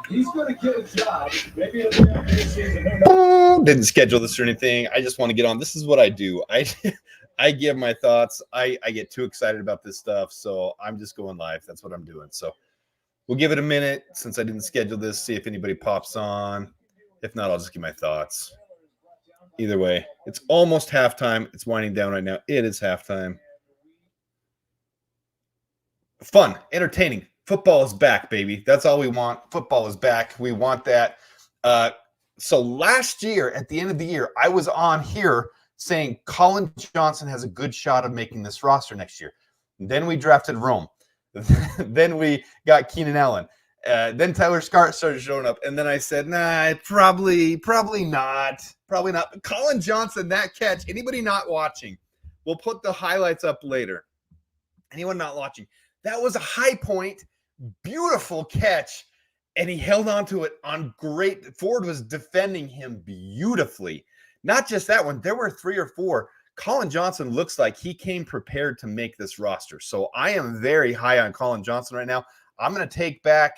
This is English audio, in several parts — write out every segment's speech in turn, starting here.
He's going to get a job. Maybe it'll be after this season. Didn't schedule this or anything. I just want to get on. This is what I do. I give my thoughts. I get too excited about this stuff, so I'm just going live. That's what I'm doing. So we'll give it a minute since I didn't schedule this, see if anybody pops on. If not, I'll just give my thoughts. Either way, it's almost halftime. It's winding down right now. It is halftime. Fun, entertaining. Football is back, baby. That's all we want. Football is back. We want that. So last year, at the end of the year, I was on here saying Colin Johnson has a good shot of making this roster next year. Then we drafted Rome. Then we got Keenan Allen. Then Tyler Scott started showing up. And then I said, nah, probably not. Probably not. Colin Johnson, that catch, anybody not watching, we'll put the highlights up later. Anyone not watching, that was a high point, beautiful catch, and he held on to it on great. Ford was defending him beautifully. Not just that one. There were 3 or 4. Colin Johnson looks like he came prepared to make this roster. So I am very high on Colin Johnson right now. I'm going to take back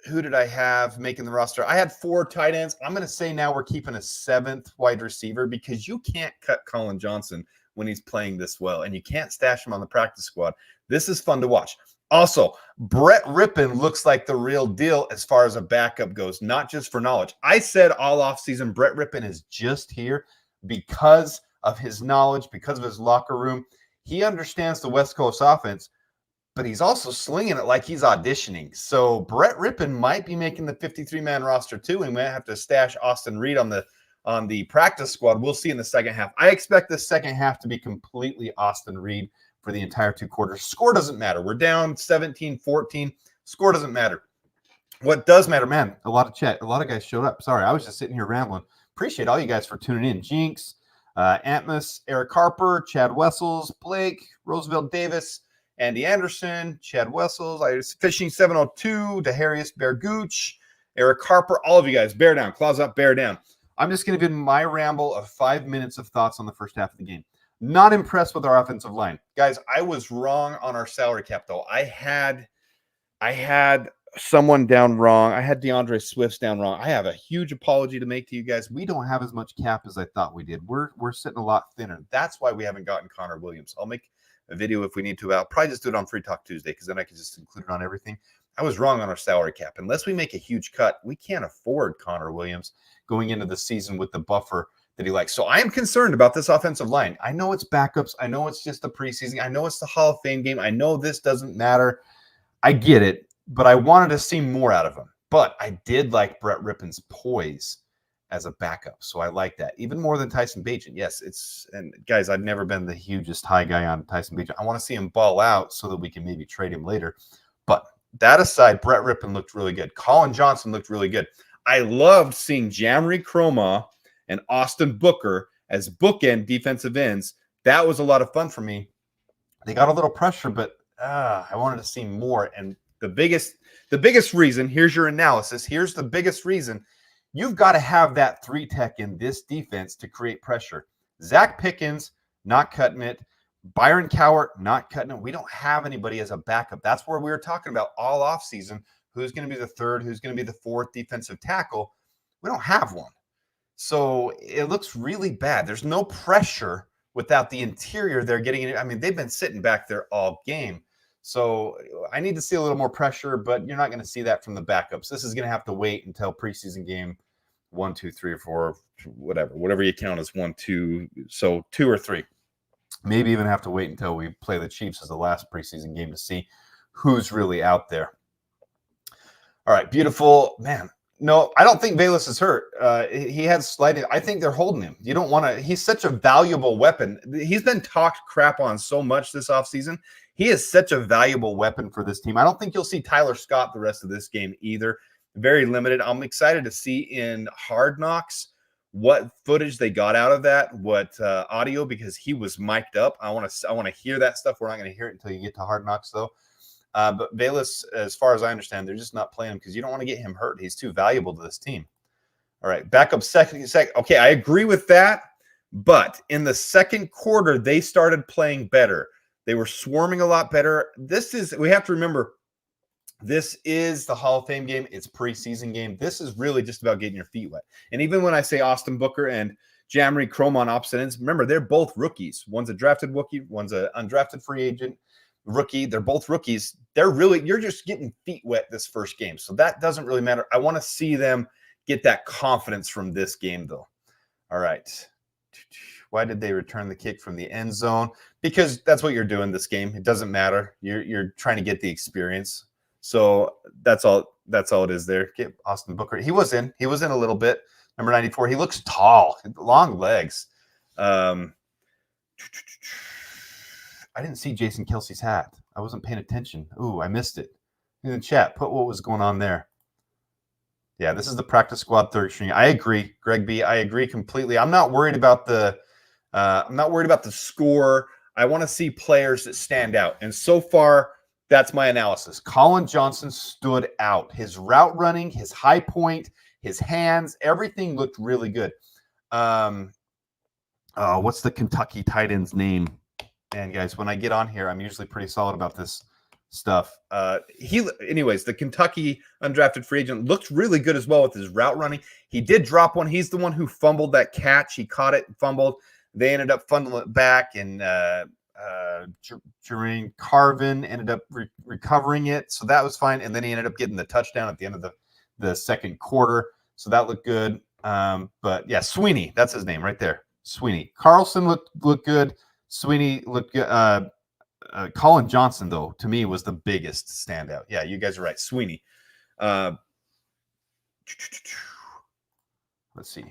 who did I have making the roster? I had 4 tight ends. I'm going to say now we're keeping a 7th wide receiver because you can't cut Colin Johnson when he's playing this well, and you can't stash him on the practice squad. This is fun to watch. Also, Brett Rippon looks like the real deal as far as a backup goes, not just for knowledge. I said all offseason, Brett Rippon is just here because of his knowledge, because of his locker room. He understands the West Coast offense, but he's also slinging it like he's auditioning. So Brett Rippon might be making the 53-man roster too. We might have to stash Austin Reed on the practice squad. We'll see in the second half. I expect the second half to be completely Austin Reed for the entire 2 quarters. Score doesn't matter. We're down 17-14. Score doesn't matter. What does matter, man, a lot of chat. A lot of guys showed up. Sorry, I was just sitting here rambling. Appreciate all you guys for tuning in. Jinx, Antmus, Eric Harper, Chad Wessels, Blake, Roosevelt Davis, Andy Anderson, Chad Wessels, Fishing 702, DeHarius Bear Gooch, Eric Harper, all of you guys, bear down, claws up, bear down. I'm just going to give my ramble of 5 minutes of thoughts on the first half of the game. Not impressed with our offensive line. Guys, I was wrong on our salary cap, though. I had someone down wrong. I had DeAndre Swift's down wrong. I have a huge apology to make to you guys. We don't have as much cap as I thought we did. We're sitting a lot thinner. That's why we haven't gotten Connor Williams. I'll make a video if we need to. I'll probably just do it on Free Talk Tuesday because then I can just include it on everything. I was wrong on our salary cap. Unless we make a huge cut, we can't afford Connor Williams going into the season with the buffer that he likes. So I am concerned about this offensive line. I know it's backups. I know it's just the preseason. I know it's the Hall of Fame game. I know this doesn't matter. I get it, but I wanted to see more out of him. But I did like Brett Rippon's poise as a backup. So I like that even more than Tyson Bagent. Yes, and guys, I've never been the hugest high guy on Tyson Bagent. I want to see him ball out so that we can maybe trade him later. But that aside, Brett Rippon looked really good. Colin Johnson looked really good. I loved seeing Jamry Croma and Austin Booker as bookend defensive ends. That was a lot of fun for me. They got a little pressure, but I wanted to see more. And the biggest reason, here's your analysis. Here's the biggest reason. You've got to have that 3-tech in this defense to create pressure. Zach Pickens, not cutting it. Byron Cowart, not cutting it. We don't have anybody as a backup. That's where we were talking about all offseason. Who's going to be the 3rd? Who's going to be the 4th defensive tackle? We don't have one. So it looks really bad. There's no pressure without the interior they're getting in. I mean, they've been sitting back there all game. So I need to see a little more pressure, but you're not going to see that from the backups. This is going to have to wait until preseason game 1, 2, 3, or 4, whatever you count as 1, 2. So 2 or 3. Maybe even have to wait until we play the Chiefs as the last preseason game to see who's really out there. All right, beautiful. Man, no, I don't think Bayless is hurt. He had slight. I think they're holding him. You don't want to. He's such a valuable weapon. He's been talked crap on so much this offseason. He is such a valuable weapon for this team. I don't think you'll see Tyler Scott the rest of this game either. Very limited. I'm excited to see in Hard Knocks what footage they got out of that, what audio, because he was mic'd up. I want to hear that stuff. We're not going to hear it until you get to Hard Knocks, though. But Bayless, as far as I understand, they're just not playing him because you don't want to get him hurt. He's too valuable to this team. All right, back up second. Okay, I agree with that. But in the second quarter, they started playing better. They were swarming a lot better. We have to remember, This is the Hall of Fame game. It's preseason game. This is really just about getting your feet wet. And even when I say Austin Booker and Jamry Chrome on opposite ends, remember, they're both rookies. One's a drafted rookie, one's an undrafted free agent rookie. They're both rookies. You're just getting feet wet this first game. So that doesn't really matter. I want to see them get that confidence from this game, though. All right. Why did they return the kick from the end zone? Because that's what you're doing this game. It doesn't matter. You're trying to get the experience. So that's all it is there. Get Austin Booker. He was in a little bit. Number 94. He looks tall, long legs. I didn't see Jason Kelsey's hat. I wasn't paying attention. Ooh, I missed it. In the chat, put what was going on there. Yeah, this is the practice squad third string. I agree, Greg B. I agree completely. I'm not worried about the score. I want to see players that stand out. And so far, that's my analysis. Colin Johnson stood out. His route running, his high point, his hands, everything looked really good. What's the Kentucky tight end's name? And guys, when I get on here, I'm usually pretty solid about this stuff. Anyways, the Kentucky undrafted free agent looked really good as well with his route running. He did drop one. He's the one who fumbled that catch. He caught it and fumbled. They ended up funneling it back, and Jermaine Carvin ended up recovering it. So that was fine. And then he ended up getting the touchdown at the end of the second quarter. So that looked good. But yeah, Sweeney, that's his name right there. Sweeney. Carlson looked good. Sweeney looked good. Colin Johnson, though, to me was the biggest standout. Yeah, you guys are right. Sweeney. Let's see.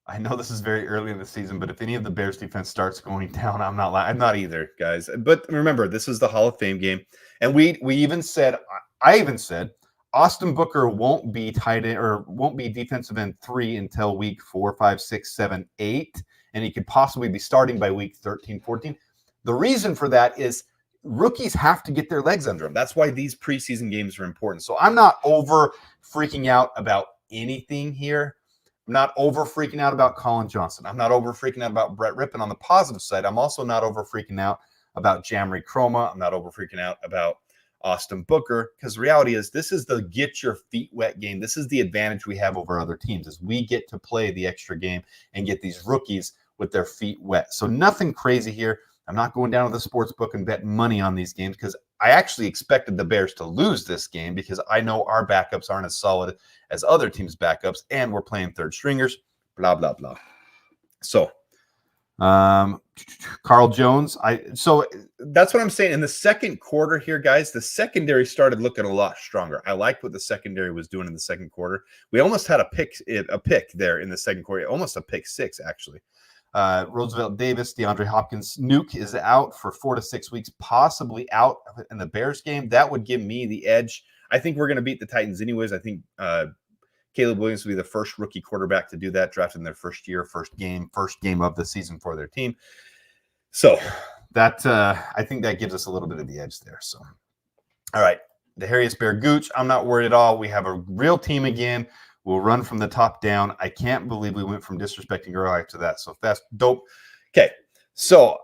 I know this is very early in the season, but if any of the Bears defense starts going down, I'm not either, guys. But remember, this is the Hall of Fame game. And I even said Austin Booker won't be tight end or won't be defensive end 3 until week 4, 5, 6, 7, 8. And he could possibly be starting by week 13, 14. The reason for that is rookies have to get their legs under them. That's why these preseason games are important. So I'm not over freaking out about anything here. I'm not over freaking out about Colin Johnson. I'm not over freaking out about Brett Rippon. On the positive side, I'm also not over freaking out about Jamry Chroma. I'm not over freaking out about Austin Booker, because the reality is this is the get your feet wet game. This is the advantage we have over other teams, is we get to play the extra game and get these rookies with their feet wet. So nothing crazy here. I'm not going down to the sports book and bet money on these games, because I actually expected the Bears to lose this game because I know our backups aren't as solid as other teams' backups, and we're playing third stringers, blah, blah, blah. So, Carl Jones. So that's what I'm saying. In the second quarter here, guys, the secondary started looking a lot stronger. I liked what the secondary was doing in the second quarter. We almost had a pick there in the second quarter, almost a pick 6, actually. Roosevelt Davis, DeAndre Hopkins, Nuke is out for 4 to 6 weeks, possibly out in the Bears game. That would give me the edge. I think we're going to beat the Titans anyways. I think Caleb Williams will be the first rookie quarterback to do that, drafted in their first year, first game of the season for their team. So that I think that gives us a little bit of the edge there. So, all right, the Harrius Bear Gooch, I'm not worried at all. We have a real team again. We'll run from the top down. I can't believe we went from disrespecting Gurley to that. So that's dope. Okay, so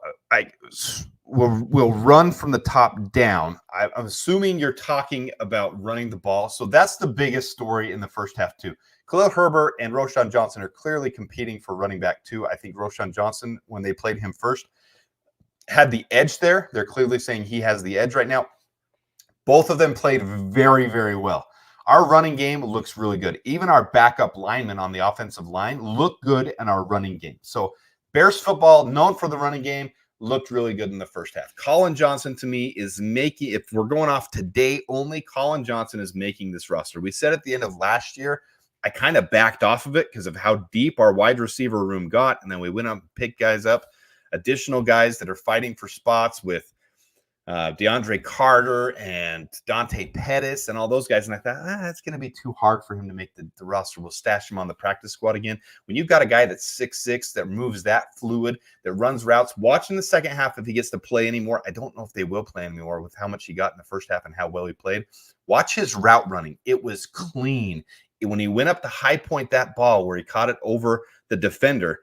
we'll run from the top down. I'm assuming you're talking about running the ball. So that's the biggest story in the first half too. Khalil Herbert and Roschon Johnson are clearly competing for running back 2. I think Roschon Johnson, when they played him first, had the edge there. They're clearly saying he has the edge right now. Both of them played very, very well. Our running game looks really good. Even our backup linemen on the offensive line look good in our running game. So Bears football, known for the running game, looked really good in the first half. Colin Johnson, to me, is making, if we're going off today only, Colin Johnson is making this roster. We said at the end of last year, I kind of backed off of it because of how deep our wide receiver room got. And then we went up and picked guys up, additional guys that are fighting for spots with DeAndre Carter and Dante Pettis and all those guys. And I thought, it's going to be too hard for him to make the roster. We'll stash him on the practice squad again. When you've got a guy that's 6'6", that moves that fluid, that runs routes, watching the second half if he gets to play anymore. I don't know if they will play anymore with how much he got in the first half and how well he played. Watch his route running. It was clean. When he went up to high point that ball where he caught it over the defender,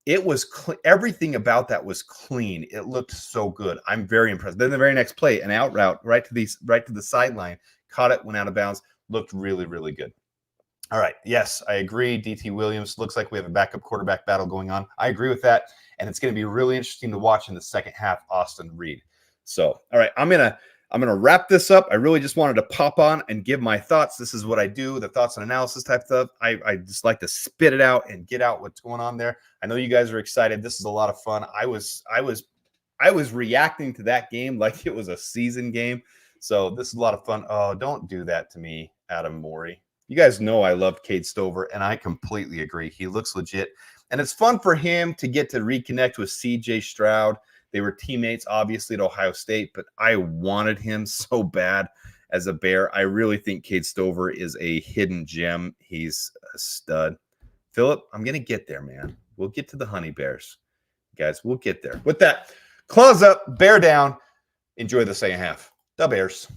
it was everything about that was clean. It looked so good. I'm very impressed. Then the very next play, an out route right to the sideline, caught it, went out of bounds, looked really, really good. All right. Yes, I agree. DT Williams looks like we have a backup quarterback battle going on. I agree with that. And it's going to be really interesting to watch in the second half, Austin Reed. So, all right, I'm gonna wrap this up. I really just wanted to pop on and give my thoughts. This is what I do, the thoughts and analysis type stuff. I just like to spit it out and get out what's going on there. I know you guys are excited. This is a lot of fun. I was reacting to that game like it was a season game. So this is a lot of fun. Oh, don't do that to me, Adam Morey. You guys know I loved Cade Stover, and I completely agree. He looks legit. And it's fun for him to get to reconnect with CJ Stroud. They were teammates, obviously, at Ohio State, but I wanted him so bad as a Bear. I really think Cade Stover is a hidden gem. He's a stud. Philip, I'm going to get there, man. We'll get to the Honey Bears. Guys, we'll get there. With that, claws up, bear down. Enjoy the second half. The Bears.